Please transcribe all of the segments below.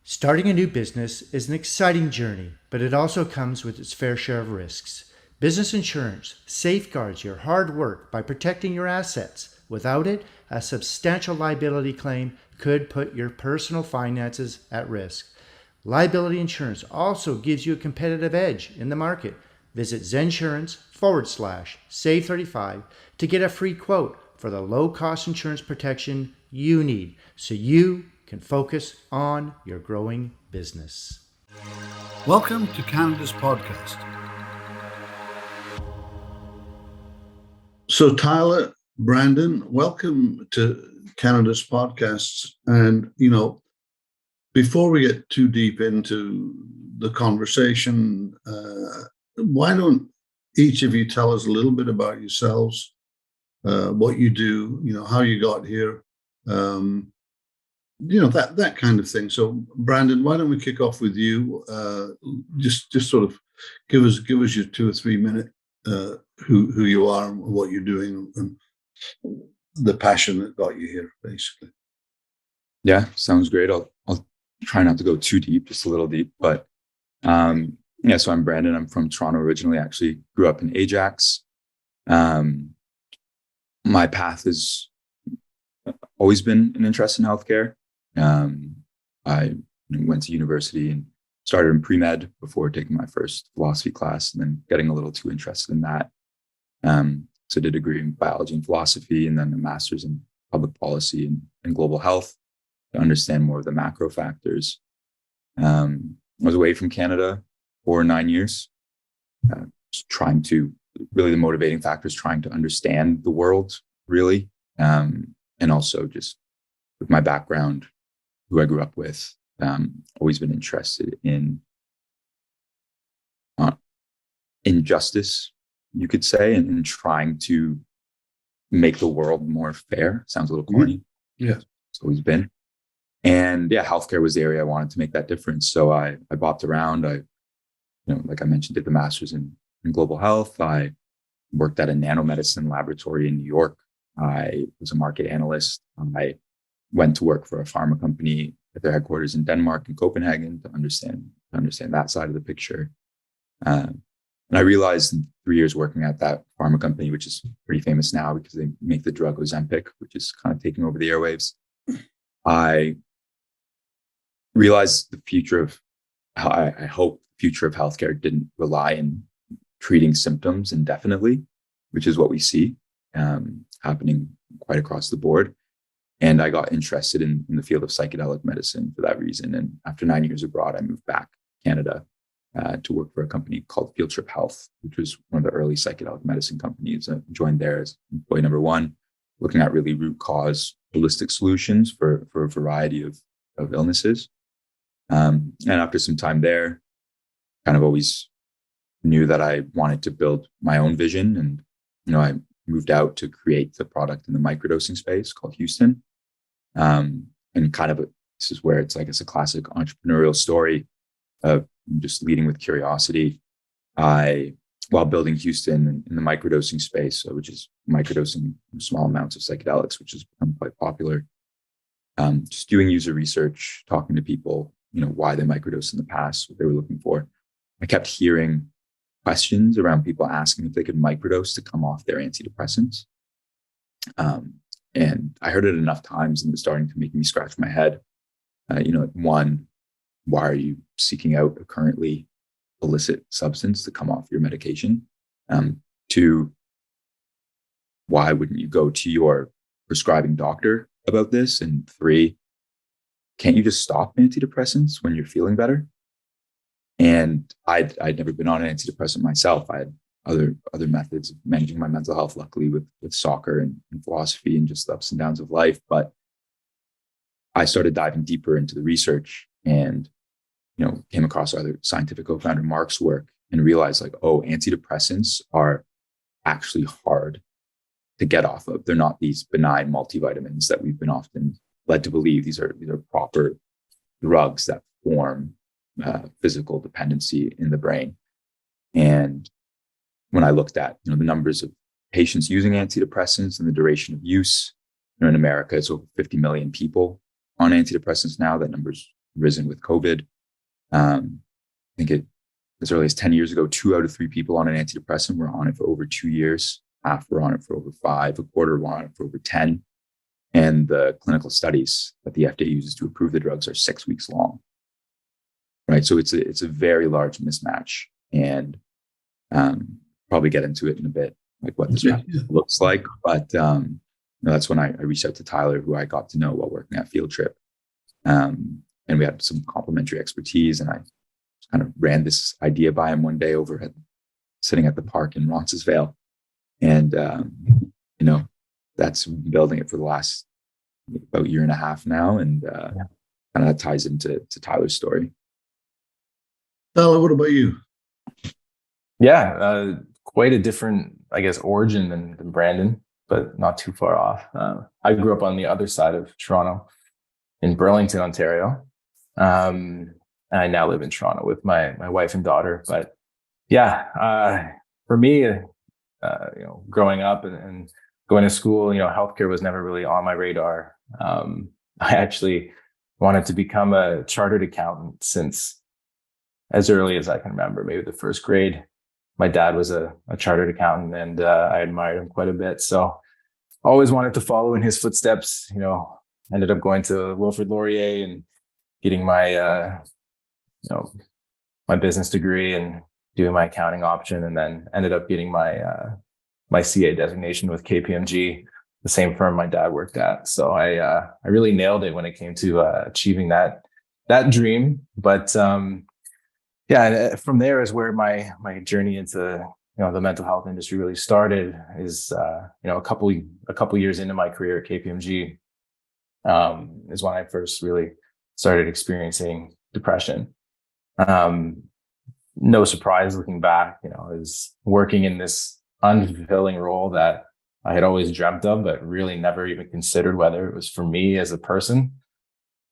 Starting a new business is an exciting journey, but it also comes with its fair share of risks. Business insurance safeguards your hard work by protecting your assets. Without it, a substantial liability claim could put your personal finances at risk. Liability insurance also gives you a competitive edge in the market. Visit zensurance.com/save35 to get a free quote for the low-cost insurance protection you need so you can focus on your growing business. Welcome to Canada's podcast. So Tyler, Brandon, welcome to Canada's podcasts. And, before we get too deep into the conversation, why don't each of you tell us a little bit about yourselves, what you do, how you got here, that kind of thing. So, Brandon, why don't we kick off with you? Just sort of give us your 2 or 3 minute who you are and what you're doing and the passion that got you here, basically. Yeah, sounds great. I'll try not to go too deep, just a little deep. But so I'm Brandon. I'm from Toronto originally. Actually, grew up in Ajax. My path has always been an interest in healthcare. I went to university and started in pre-med before taking my first philosophy class and then getting a little too interested in that. So I did a degree in biology and philosophy and then a master's in public policy and global health to understand more of the macro factors. I was away from Canada for 9 years, trying to, really the motivating factors, trying to understand the world, really. And also just with my background, who I grew up with, always been interested in injustice, you could say, and trying to make the world more fair. Sounds a little corny. Yeah. It's always been. And yeah, healthcare was the area I wanted to make that difference. So I bopped around. Like I mentioned, did the master's in global health. I worked at a nanomedicine laboratory in New York. I was a market analyst. I went to work for a pharma company at their headquarters in Denmark and Copenhagen to understand that side of the picture. And I realized in 3 years working at that pharma company, which is pretty famous now because they make the drug Ozempic, which is kind of taking over the airwaves. I realized the future of, I hope the future of healthcare didn't rely in treating symptoms indefinitely, which is what we see happening quite across the board. And I got interested in the field of psychedelic medicine for that reason. And after 9 years abroad, I moved back to Canada to work for a company called Field Trip Health, which was one of the early psychedelic medicine companies. I joined there as employee number 1, looking at really root cause holistic solutions for a variety of illnesses. And after some time there, kind of always knew that I wanted to build my own vision. And, I moved out to create the product in the microdosing space called Houston. And kind of this is where it's, I guess, a classic entrepreneurial story of just leading with curiosity. While building Houston in the microdosing space, which is microdosing small amounts of psychedelics, which has become quite popular, just doing user research, talking to people, why they microdosed in the past, what they were looking for. I kept hearing questions around people asking if they could microdose to come off their antidepressants. And I heard it enough times and it was starting to make me scratch my head. One, why are you seeking out a currently illicit substance to come off your medication? 2, why wouldn't you go to your prescribing doctor about this? And 3, can't you just stop antidepressants when you're feeling better? And I'd never been on an antidepressant myself. I had other methods of managing my mental health, luckily with soccer and philosophy and just the ups and downs of life. But I started diving deeper into the research and, came across other scientific co-founder Mark's work and realized antidepressants are actually hard to get off of. They're not these benign multivitamins that we've been often led to believe. These are proper drugs that form physical dependency in the brain. And when I looked at the numbers of patients using antidepressants and the duration of use, in America, it's over 50 million people on antidepressants now. That number's risen with COVID. I think as early as 10 years ago, 2 out of 3 people on an antidepressant were on it for over 2 years. Half were on it for over 5, a quarter were on it for over 10. And the clinical studies that the FDA uses to approve the drugs are 6 weeks long. Right. So it's a very large mismatch. And probably get into it in a bit, like what this looks like. But that's when I reached out to Tyler, who I got to know while working at Field Trip. And we had some complementary expertise, and I kind of ran this idea by him one day sitting at the park in Roncesvalles. And, that's building it for the last about year and a half now. And kind of ties into Tyler's story. Tyler, what about you? Yeah, quite a different, I guess, origin than Brandon, but not too far off. I grew up on the other side of Toronto in Burlington, Ontario. I now live in Toronto with my wife and daughter. But yeah, for me, growing up and going to school, healthcare was never really on my radar. I actually wanted to become a chartered accountant since as early as I can remember, maybe the first grade. My dad was a chartered accountant, and I admired him quite a bit. So always wanted to follow in his footsteps. Ended up going to Wilfrid Laurier and getting my my business degree and doing my accounting option, and then ended up getting my CA designation with KPMG, the same firm my dad worked at. So I really nailed it when it came to achieving that dream. But from there is where my journey into the mental health industry really started. Is a couple years into my career at KPMG is when I first really started experiencing depression. No surprise looking back, is working in this unfulfilling role that I had always dreamt of, but really never even considered whether it was for me as a person.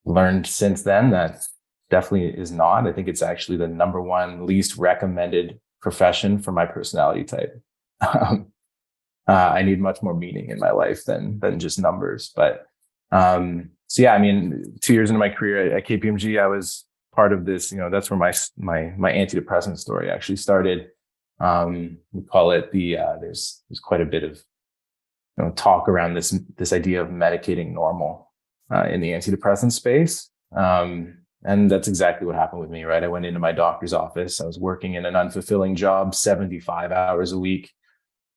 Learned since then that definitely is not. I think it's actually the number one least recommended profession for my personality type. I need much more meaning in my life than just numbers. But 2 years into my career at KPMG, I was part of this. That's where my antidepressant story actually started. We call it there's quite a bit of talk around this idea of medicating normal in the antidepressant space. And that's exactly what happened with me, right? I went into my doctor's office. I was working in an unfulfilling job, 75 hours a week,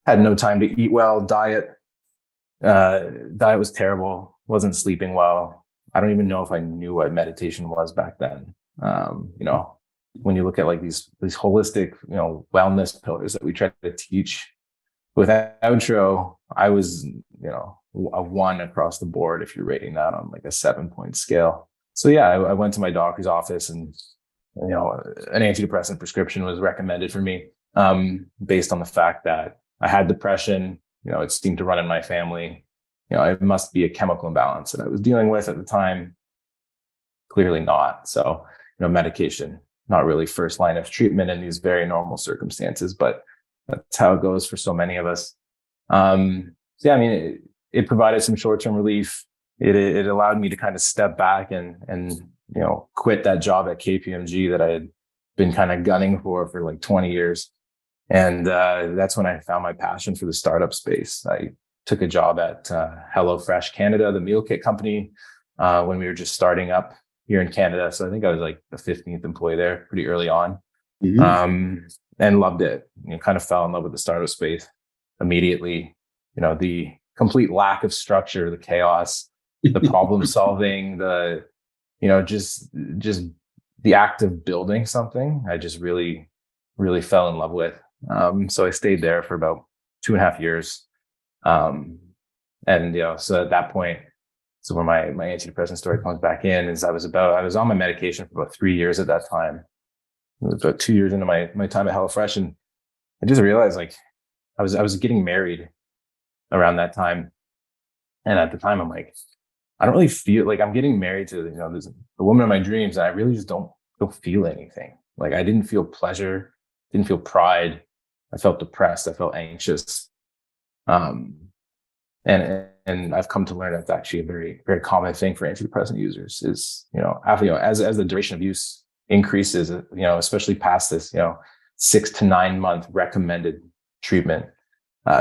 had no time to eat well, diet was terrible, wasn't sleeping well. I don't even know if I knew what meditation was back then. When you look at like these holistic, wellness pillars that we try to teach with outro, I was, a 1 across the board if you're rating that on like a 7-point scale. So yeah, I went to my doctor's office, and an antidepressant prescription was recommended for me based on the fact that I had depression. It seemed to run in my family. It must be a chemical imbalance that I was dealing with at the time. Clearly not. So, medication, not really first line of treatment in these very normal circumstances, but that's how it goes for so many of us. It provided some short-term relief. It allowed me to kind of step back and quit that job at KPMG that I had been kind of gunning for like 20 years. And that's when I found my passion for the startup space. I took a job at HelloFresh Canada, the meal kit company, when we were just starting up here in Canada. So I think I was like the 15th employee there pretty early on. Mm-hmm. And loved it. Kind of fell in love with the startup space immediately. The complete lack of structure, the chaos, the problem solving, just the act of building something, I just really, really fell in love with. So I stayed there for about 2.5 years. So at that point, so where my antidepressant story comes back in is I was on my medication for about 3 years at that time. It was about 2 years into my time at HelloFresh, and I just realized like I was getting married around that time, and at the time I'm like, I don't really feel like I'm getting married to the woman of my dreams, and I really just don't feel anything. Like I didn't feel pleasure, didn't feel pride. I felt depressed. I felt anxious. And and I've come to learn that's actually a very, very common thing for antidepressant users is, as the duration of use increases, especially past this, 6 to 9 month recommended treatment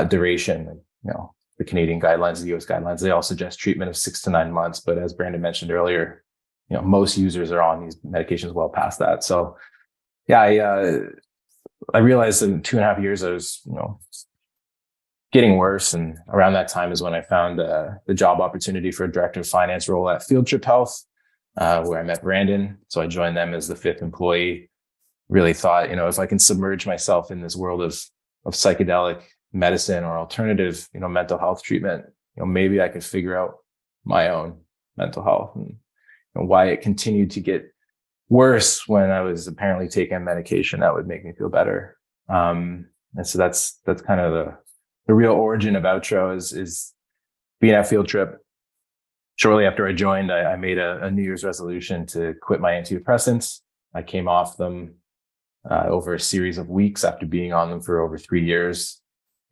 duration, the Canadian guidelines, the US guidelines, they all suggest treatment of 6 to 9 months. But as Brandon mentioned earlier, most users are on these medications well past that. So yeah, I realized in 2.5 years, I was, getting worse. And around that time is when I found the job opportunity for a director of finance role at Field Trip Health, where I met Brandon. So I joined them as the 5th employee. Really thought, if I can submerge myself in this world of psychedelic medicine or alternative, mental health treatment, maybe I could figure out my own mental health and why it continued to get worse when I was apparently taking medication that would make me feel better. And so that's kind of the real origin of Outro is being at Field Trip. Shortly after I joined, I made a New Year's resolution to quit my antidepressants. I came off them over a series of weeks after being on them for over 3 years.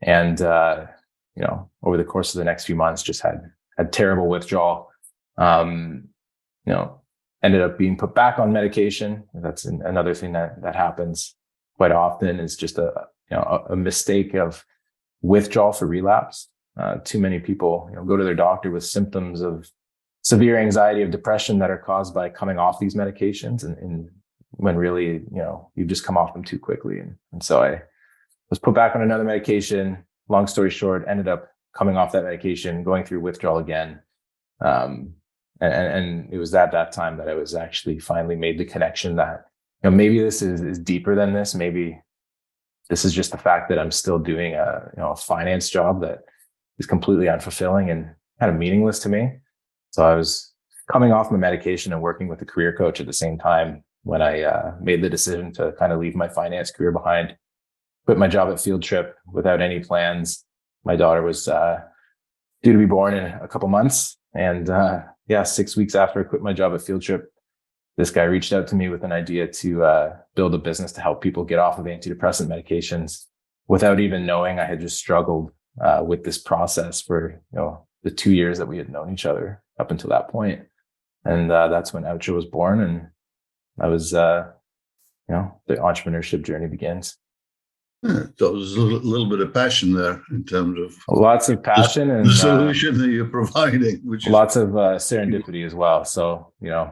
And, over the course of the next few months, just had terrible withdrawal. Ended up being put back on medication. That's another thing that happens quite often is just a mistake of withdrawal for relapse. Too many people, go to their doctor with symptoms of severe anxiety of depression that are caused by coming off these medications, and when really, you just come off them too quickly. And so I was put back on another medication. Long story short, ended up coming off that medication, going through withdrawal again. And it was at that time that I was actually finally made the connection that, maybe this is deeper than this. Maybe this is just the fact that I'm still doing a finance job that is completely unfulfilling and kind of meaningless to me. So I was coming off my medication and working with a career coach at the same time when I made the decision to kind of leave my finance career behind, quit my job at Field Trip without any plans. My daughter was due to be born in a couple months. And 6 weeks after I quit my job at Field Trip, this guy reached out to me with an idea to build a business to help people get off of antidepressant medications without even knowing I had just struggled with this process for, the 2 years that we had known each other up until that point. And that's when Outro was born. And I was, the entrepreneurship journey begins. Yeah, so there's a little bit of passion there in terms of lots of passion and the solution that you're providing, which is lots of serendipity as well. So, I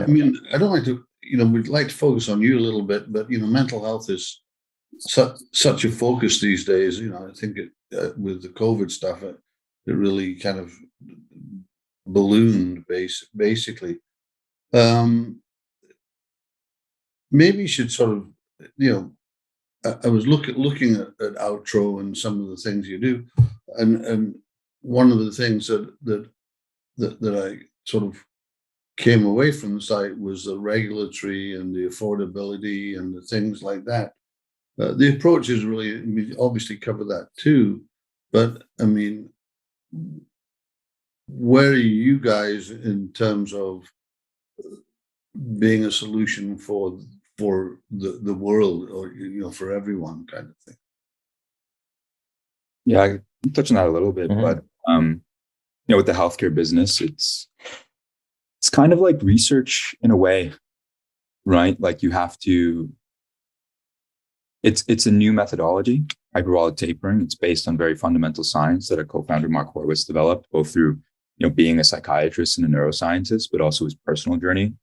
mean, I don't like to, we'd like to focus on you a little bit, but, mental health is such a focus these days. I think with the COVID stuff, it really kind of ballooned basically. Maybe you should sort of, I was looking at Outro and some of the things you do, and one of the things that I sort of came away from the site was the regulatory and the affordability and the things like that. The approach is really, we obviously cover that too, but I mean, where are you guys in terms of being a solution for the world, or for everyone, kind of thing? Yeah, I can touch on that a little bit, but with the healthcare business, it's kind of like research in a way, right? Like you have to. It's a new methodology, hyperbolic tapering. It's based on very fundamental science that our co-founder Mark Horowitz developed, both through being a psychiatrist and a neuroscientist, but also his personal journey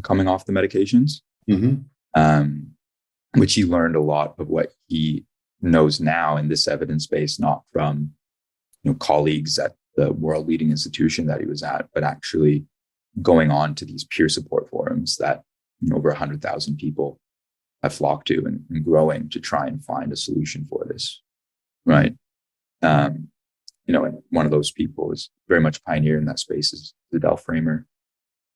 coming off the medications. Which he learned a lot of what he knows now in this evidence base, not from colleagues at the world leading institution that he was at, but actually going on to these peer support forums that over 100,000 people have flocked to and growing to try and find a solution for this, right? And one of those people is very much pioneer in that space is Adele Framer.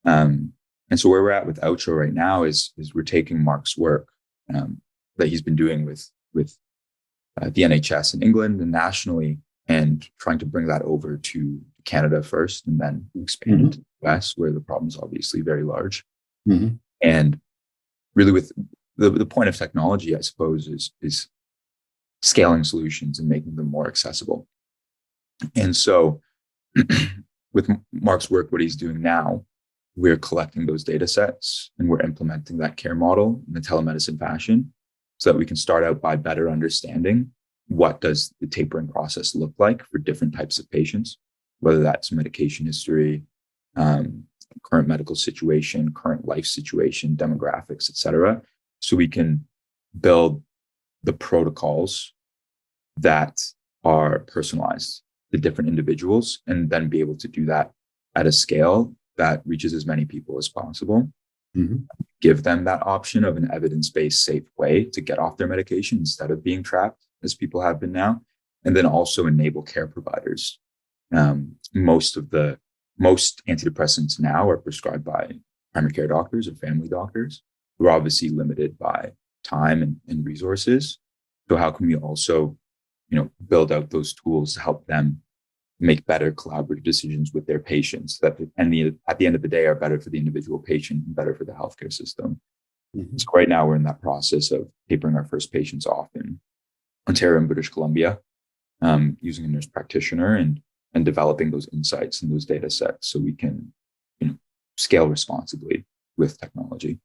And so where we're at with Outro right now is we're taking Mark's work that he's been doing with the NHS in England and nationally, and trying to bring that over to Canada first, and then expand into the US, where the problem is obviously very large. And really, with the point of technology, I suppose, is scaling solutions and making them more accessible. And so with Mark's work, what he's doing now, we're collecting those data sets and we're implementing that care model in the telemedicine fashion so that we can start out by better understanding what does the tapering process look like for different types of patients, whether that's medication history, current medical situation, current life situation, demographics, et cetera. So we can build the protocols that are personalized to different individuals and then be able to do that at a scale that reaches as many people as possible. Mhm. Give them that option of an evidence-based, safe way to get off their medication instead of being trapped, as people have been now. And then also enable care providers. Most antidepressants now are prescribed by primary care doctors or family doctors, who are obviously limited by time and resources. So how can we also, build out those tools to help them make better collaborative decisions with their patients that at the end of the day are better for the individual patient and better for the healthcare system. Mhm. So right now we're in that process of tapering our first patients off in Ontario and British Columbia, using a nurse practitioner and developing those insights and those data sets so we can scale responsibly with technology.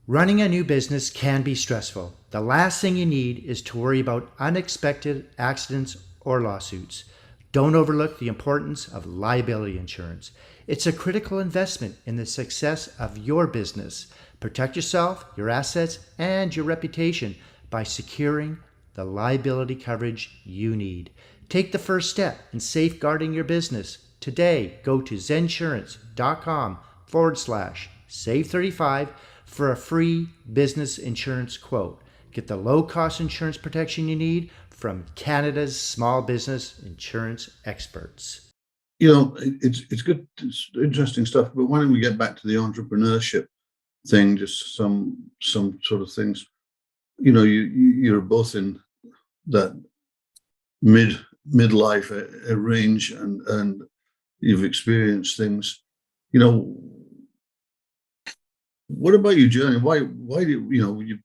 Running a new business can be stressful. The last thing you need is to worry about unexpected accidents or lawsuits. Don't overlook the importance of liability insurance. It's a critical investment in the success of your business. Protect yourself, your assets, and your reputation by securing the liability coverage you need. Take the first step in safeguarding your business. Today, go to zensurance.com/save35 for a free business insurance quote. Get the low-cost insurance protection you need from Canada's small business insurance experts. It's good, it's interesting stuff. But why don't we get back to the entrepreneurship thing? Just some sort of things. You're both in that midlife range, and you've experienced things. What about your journey? Why do you?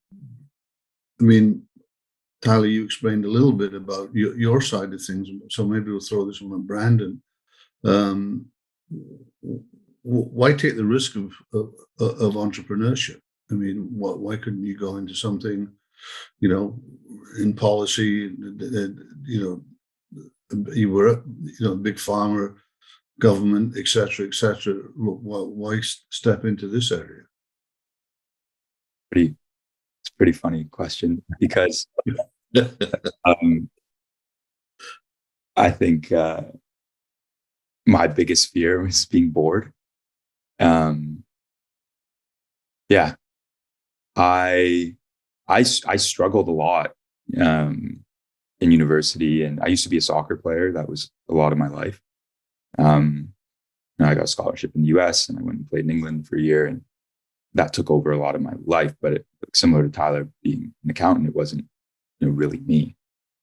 I mean, Tyler, you explained a little bit about your side of things, so maybe we'll throw this one on Brandon. Why take the risk of entrepreneurship? I mean, why couldn't you go into something, in policy? You were, a big pharma, government, et cetera, et cetera. Why step into this area? It's a pretty funny question because I think my biggest fear was being bored. I struggled a lot in university, and I used to be a soccer player. That was a lot of my life. And I got a scholarship in the US and I went and played in England for a year, and that took over a lot of my life. But similar to Tyler being an accountant, it wasn't really me.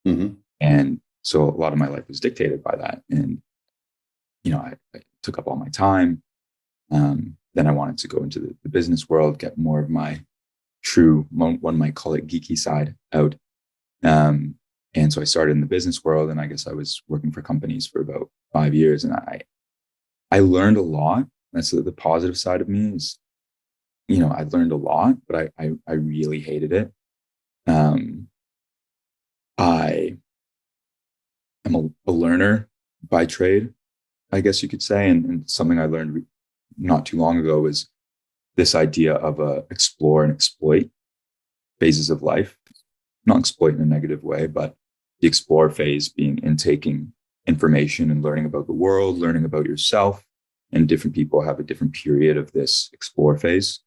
Mm-hmm. And so a lot of my life was dictated by that. And, I took up all my time. Then I wanted to go into the business world, get more of my true, one might call it geeky side out. And so I started in the business world, and I guess I was working for companies for about 5 years, and I learned a lot. That's the positive side of me is, I learned a lot, but I really hated it. I am a learner by trade, I guess you could say. And something I learned not too long ago was this idea of explore and exploit phases of life. Not exploit in a negative way, but the explore phase being in taking information and learning about the world, learning about yourself. And different people have a different period of this explore phase.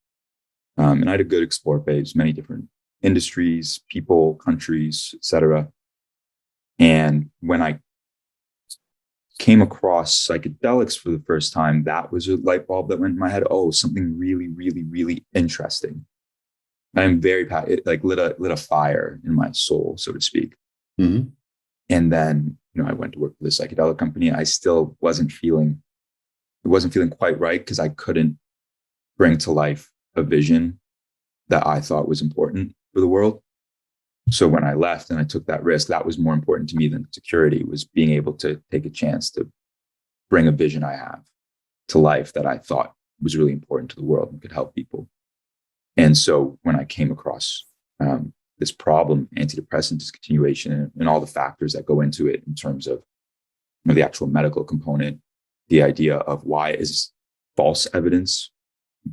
And I had a good explore phase, many different industries, people, countries, etc. And when I came across psychedelics for the first time, that was a light bulb that went in my head. Oh, something really, really, really interesting. I'm very it like lit a fire in my soul, so to speak. Mm-hmm. And then, I went to work for the psychedelic company. I still wasn't feeling quite right because I couldn't bring to life a vision that I thought was important for the world. So when I left and I took that risk, that was more important to me than security, was being able to take a chance to bring a vision I have to life that I thought was really important to the world and could help people. And so when I came across this problem, antidepressant discontinuation, and all the factors that go into it in terms of the actual medical component, the idea of why is false evidence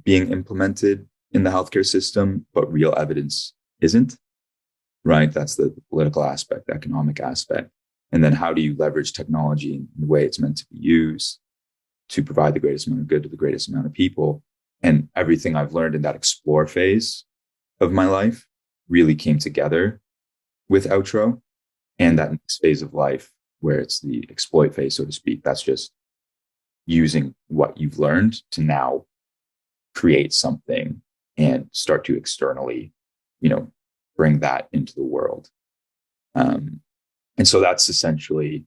being implemented in the healthcare system, but real evidence isn't, right? That's the political aspect, the economic aspect. And then how do you leverage technology in the way it's meant to be used to provide the greatest amount of good to the greatest amount of people? And everything I've learned in that explore phase of my life really came together with Outro. And that next phase of life, where it's the exploit phase, so to speak, that's just using what you've learned to now create something and start to externally, bring that into the world. And so that's essentially,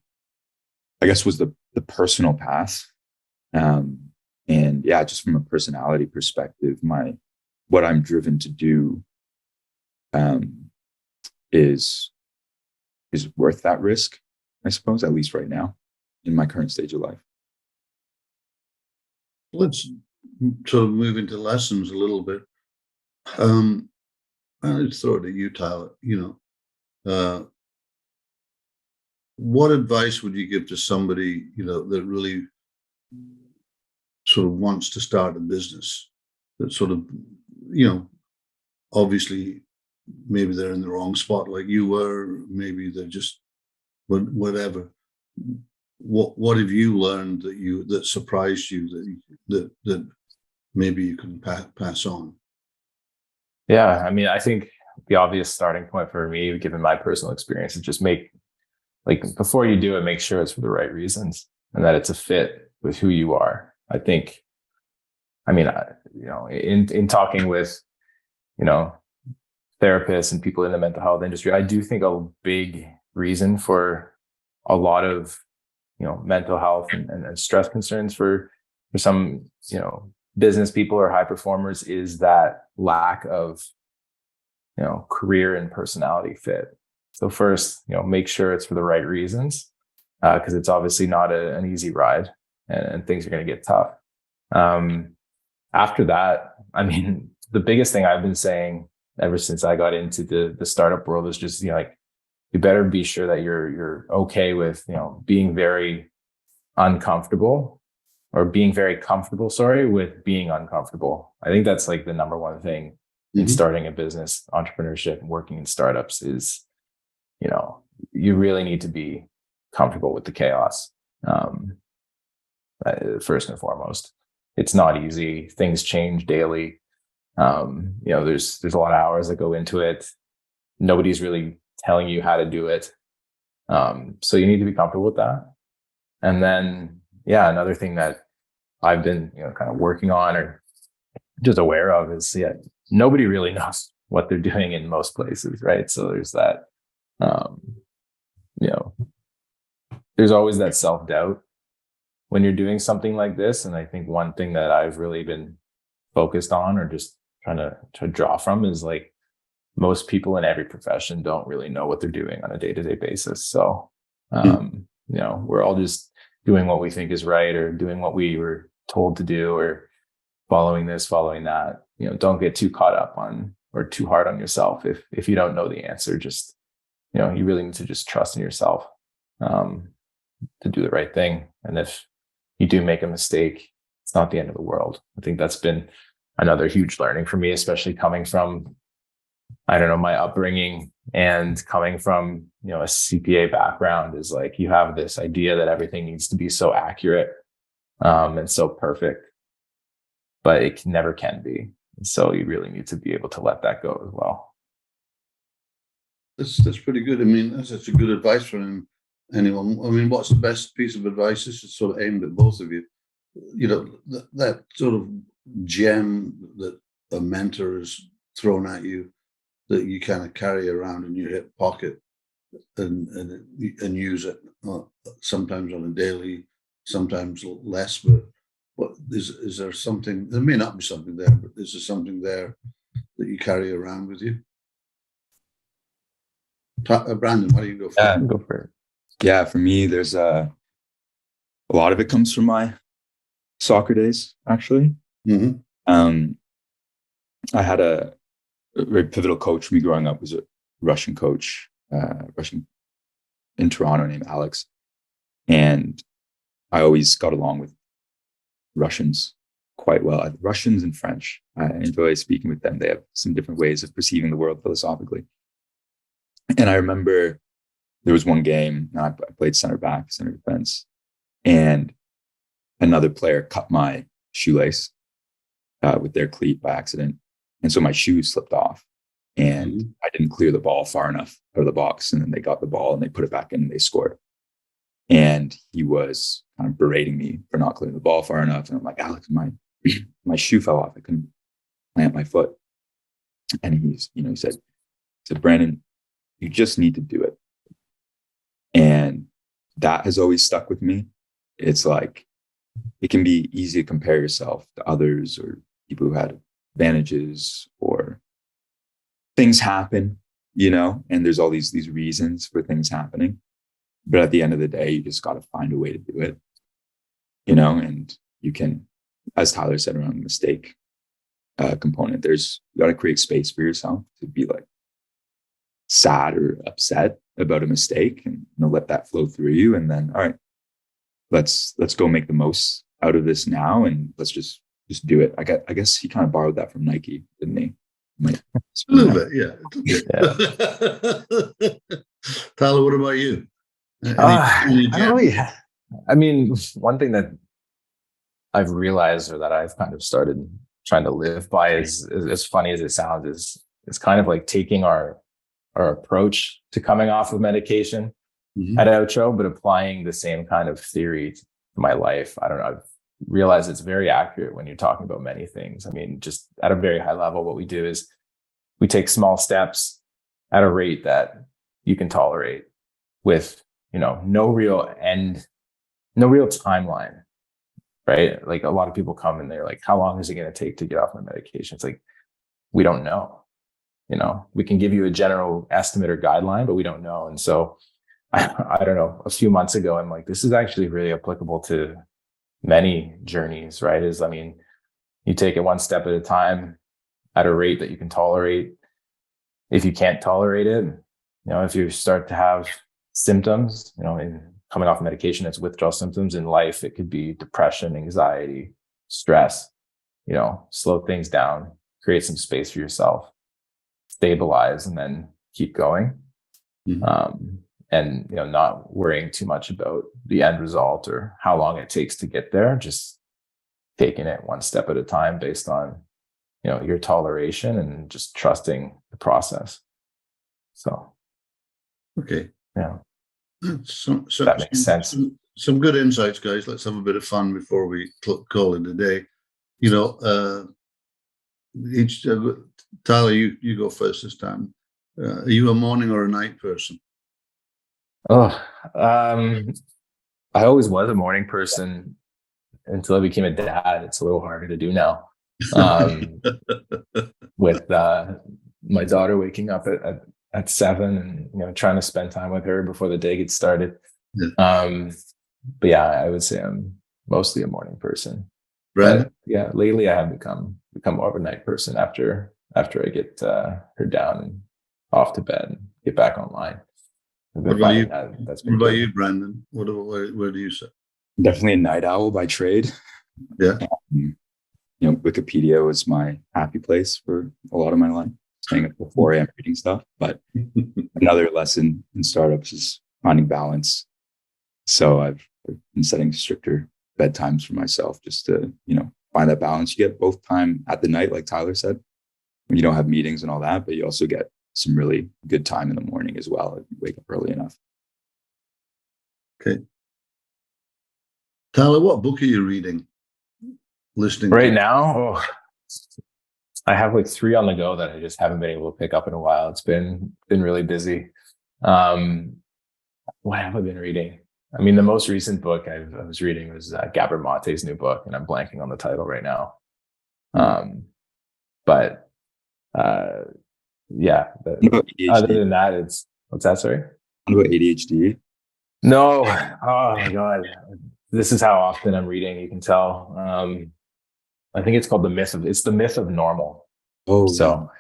I guess, was the personal path. And yeah, just from a personality perspective, what I'm driven to do is worth that risk, I suppose, at least right now in my current stage of life. Let's sort of move into lessons a little bit. I'll throw it at you, Tyler. What advice would you give to somebody, that really sort of wants to start a business, that sort of, obviously maybe they're in the wrong spot like you were, maybe they're just whatever. What have you learned that surprised you that maybe you can pass on? Yeah, I mean, I think the obvious starting point for me, given my personal experience, is just before you do it, make sure it's for the right reasons and that it's a fit with who you are. I think, in talking with, therapists and people in the mental health industry, I do think a big reason for a lot of, mental health and stress concerns for some, business people or high performers is that lack of, career and personality fit. So first, make sure it's for the right reasons, because it's obviously not an easy ride and things are going to get tough. After that, the biggest thing I've been saying ever since I got into the startup world is just, you better be sure that you're okay with, being very uncomfortable or being very comfortable, with being uncomfortable. I think that's like the number one thing in starting a business, entrepreneurship, and working in startups is, you really need to be comfortable with the chaos. First and foremost, it's not easy. Things change daily. There's a lot of hours that go into it. Nobody's really telling you how to do it. So you need to be comfortable with that. And then, another thing that I've been, kind of working on or just aware of is, nobody really knows what they're doing in most places, right? So there's that, there's always that self-doubt when you're doing something like this. And I think one thing that I've really been focused on or just trying to draw from is most people in every profession don't really know what they're doing on a day-to-day basis. So, we're all just doing what we think is right or doing what we were told to do or following this, following that. Don't get too caught up on or too hard on yourself. If you don't know the answer, just, you really need to just trust in yourself to do the right thing. And if you do make a mistake, it's not the end of the world. I think that's been another huge learning for me, especially coming from, my upbringing and coming from, a CPA background is you have this idea that everything needs to be so accurate and so perfect, but it never can be. So you really need to be able to let that go as well. That's pretty good. That's such a good advice for anyone. What's the best piece of advice? This is sort of aimed at both of you. That sort of gem that a mentor has thrown at you that you kind of carry around in your hip pocket and use it sometimes on a daily, sometimes less. But is there something? There may not be something there, but is there something there that you carry around with you? Brandon, why don't you go first? Yeah, Go for it. yeah. For me, there's a lot of it comes from my soccer days. Actually, Mm-hmm. I had a very pivotal coach for me growing up. Was a Russian coach, Russian in Toronto named Alex, and I always got along with Russians quite well. Russians and French. I enjoy speaking with them. They have some different ways of perceiving the world philosophically. And I remember there was one game, and I played center back, center defense, and another player cut my shoelace with their cleat by accident. And so my shoe slipped off, and I didn't clear the ball far enough out of the box. And then they got the ball and they put it back in and they scored. And he was kind of berating me for not clearing the ball far enough. And I'm like, Alex, my shoe fell off. I couldn't plant my foot. And he said, Brandon, you just need to do it. And that has always stuck with me. It's like, it can be easy to compare yourself to others or people who had advantages, or things happen, and there's all these reasons for things happening. But at the end of the day, you just got to find a way to do it, and you can, as Tyler said around the mistake component, you got to create space for yourself to be like sad or upset about a mistake, and let that flow through you. And then, all right, let's go make the most out of this now, and let's just do it. I guess he kind of borrowed that from Nike, didn't he? A little bit, yeah. Tyler, what about you? I don't really. I mean, one thing that I've realized, or that I've kind of started trying to live by, is as funny as it sounds, is it's kind of like taking our approach to coming off of medication at Outro, but applying the same kind of theory to my life. I don't know. I've realized it's very accurate when you're talking about many things. I mean, just at a very high level, what we do is we take small steps at a rate that you can tolerate, with no real timeline, right? Like, a lot of people come and they're like, how long is it going to take to get off my medication? It's like, we don't know. We can give you a general estimate or guideline, but we don't know. And so I don't know, a few months ago, I'm like, this is actually really applicable to many journeys, right? You take it one step at a time at a rate that you can tolerate. If you can't tolerate it, if you start to have symptoms, in coming off medication, it's withdrawal symptoms in life. It could be depression, anxiety, stress, slow things down, create some space for yourself, stabilize, and then keep going. And not worrying too much about the end result or how long it takes to get there, just taking it one step at a time based on your toleration, and just trusting the process. So okay, yeah, so that makes sense. Some good insights, guys. Let's have a bit of fun before we call it a day. Tyler, you go first this time. Are you a morning or a night person? I always was a morning person until I became a dad. It's a little harder to do now. With my daughter waking up at 7 and trying to spend time with her before the day gets started. But yeah, I would say I'm mostly a morning person. Right. Yeah, lately I have become more of a night person after I get her down and off to bed and get back online. What about you, Brandon? Where do you sit? Definitely a night owl by trade. Yeah. Wikipedia was my happy place for a lot of my life, staying up till 4 a.m. reading stuff. But another lesson in startups is finding balance. So I've been setting stricter bedtimes for myself, just to, find that balance. You get both time at the night, like Tyler said, when you don't have meetings and all that, but you also get some really good time in the morning as well if you wake up early enough. Okay. Tyler, what book are you reading? Listening right now? I have like 3 on the go that I just haven't been able to pick up in a while. It's been really busy. What have I been reading? I mean, the most recent book I was reading was Gabor Mate's new book, and I'm blanking on the title right now. Yeah. Other than that, What's that, sorry? What about ADHD? No. Oh my God. This is how often I'm reading. You can tell. I think it's called the myth of normal. Oh, So,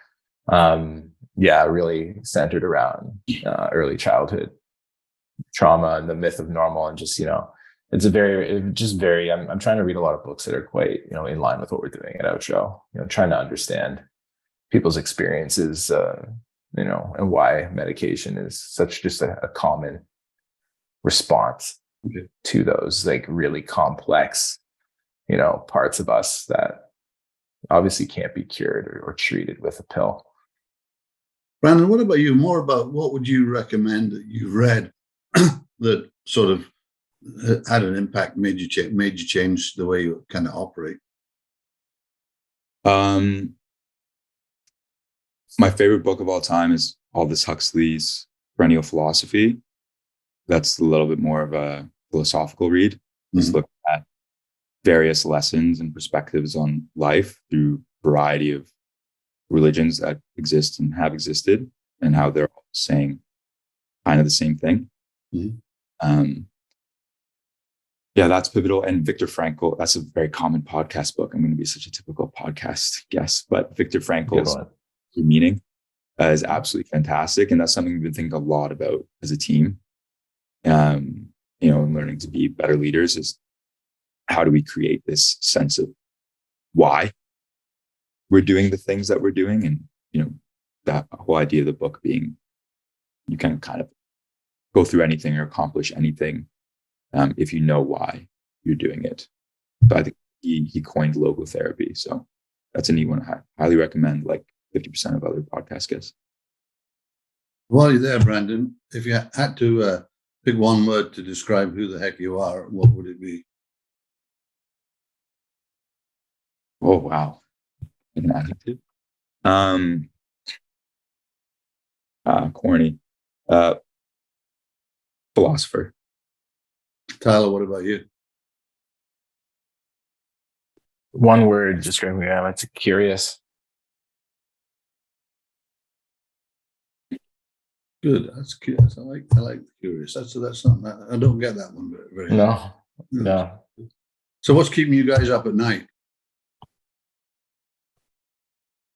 really centered around early childhood trauma and the myth of normal, and just, I'm trying to read a lot of books that are quite, in line with what we're doing at Outro, trying to understand people's experiences, and why medication is such just a common response to those like really complex, parts of us that obviously can't be cured or treated with a pill. Brandon, what about you? More about what would you recommend that you've read that sort of had an impact, made you change the way you kind of operate? My favorite book of all time is Aldous Huxley's Perennial Philosophy. That's a little bit more of a philosophical read. Just look at various lessons and perspectives on life through a variety of religions that exist and have existed, and how they're all saying kind of the same thing. That's pivotal. And Viktor Frankl, that's a very common podcast book. I'm going to be such a typical podcast guest, but Viktor Frankl's Meaning is absolutely fantastic. And that's something we've been thinking a lot about as a team. And learning to be better leaders is how do we create this sense of why we're doing the things that we're doing. And, that whole idea of the book being, you can kind of go through anything or accomplish anything if you know why you're doing it. But I think he coined logotherapy. So that's a neat one. I highly recommend, like 50% of other podcast guests. While you're there, Brandon, if you had to pick one word to describe who the heck you are, what would it be? Oh, wow. An adjective. Corny. Philosopher. Tyler, what about you? One word describing me, it's curious. Good. That's curious. I like the curious. That's not that. I don't get that one very No. No. So what's keeping you guys up at night?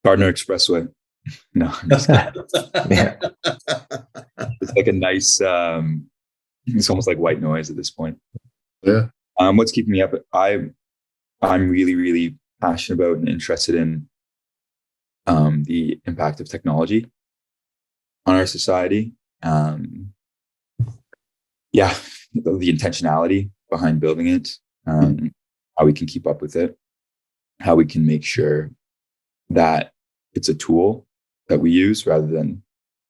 Gardner Expressway. No, I'm just kidding. Yeah. It's like a nice, it's almost like white noise at this point. Yeah. What's keeping me up? I'm really, really passionate about and interested in the impact of technology on our society. The intentionality behind building it, how we can keep up with it, how we can make sure that it's a tool that we use rather than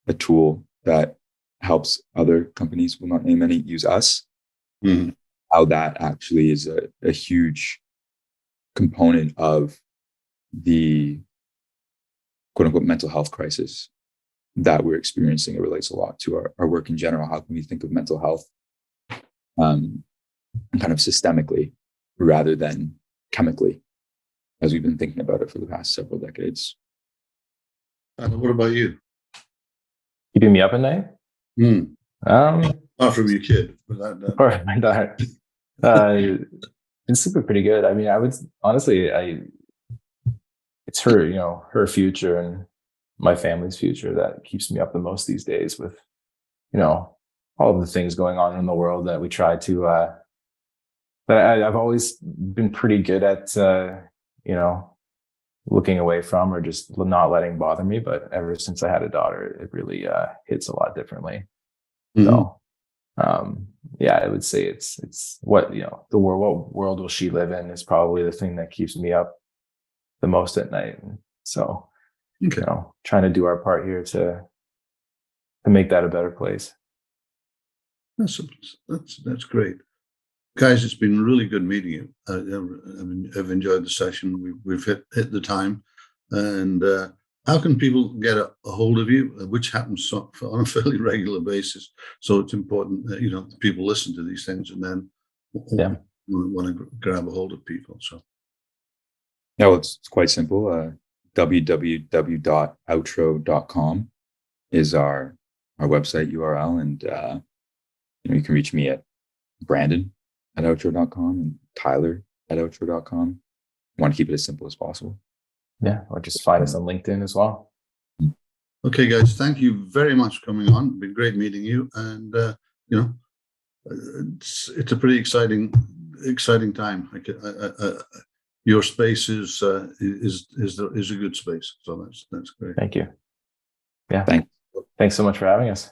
a tool that helps other companies, will not name any, use us. How that actually is a huge component of the quote unquote mental health crisis that we're experiencing. It relates a lot to our work in general. How can we think of mental health kind of systemically rather than chemically, as we've been thinking about it for the past several decades? What about you? Keeping me up at night? Apart from your kid. Or my daughter. It's super pretty good. I mean, I would honestly, it's her, her future and my family's future that keeps me up the most these days, with, all of the things going on in the world that we try to, that I've always been pretty good at, looking away from or just not letting bother me. But ever since I had a daughter, it really hits a lot differently. So, I would say it's what, what world will she live in is probably the thing that keeps me up the most at night. And so, trying to do our part here to make that a better place. That's great. Guys, it's been really good meeting you. I've enjoyed the session. We've hit the time. And how can people get a hold of you, which happens on a fairly regular basis? So it's important that, people listen to these things and then want to grab a hold of people. So. Yeah, well, it's quite simple. www.outro.com is our our website URL, and you can reach me at Brandon@outro.com and Tyler@outro.com. I want to keep it as simple as possible. Yeah, or just find us on LinkedIn as well. Okay, guys, thank you very much for coming on. It's been great meeting you, and it's a pretty exciting time. Your space is a good space, so that's great. Thank you. Yeah. Thanks. Thanks so much for having us.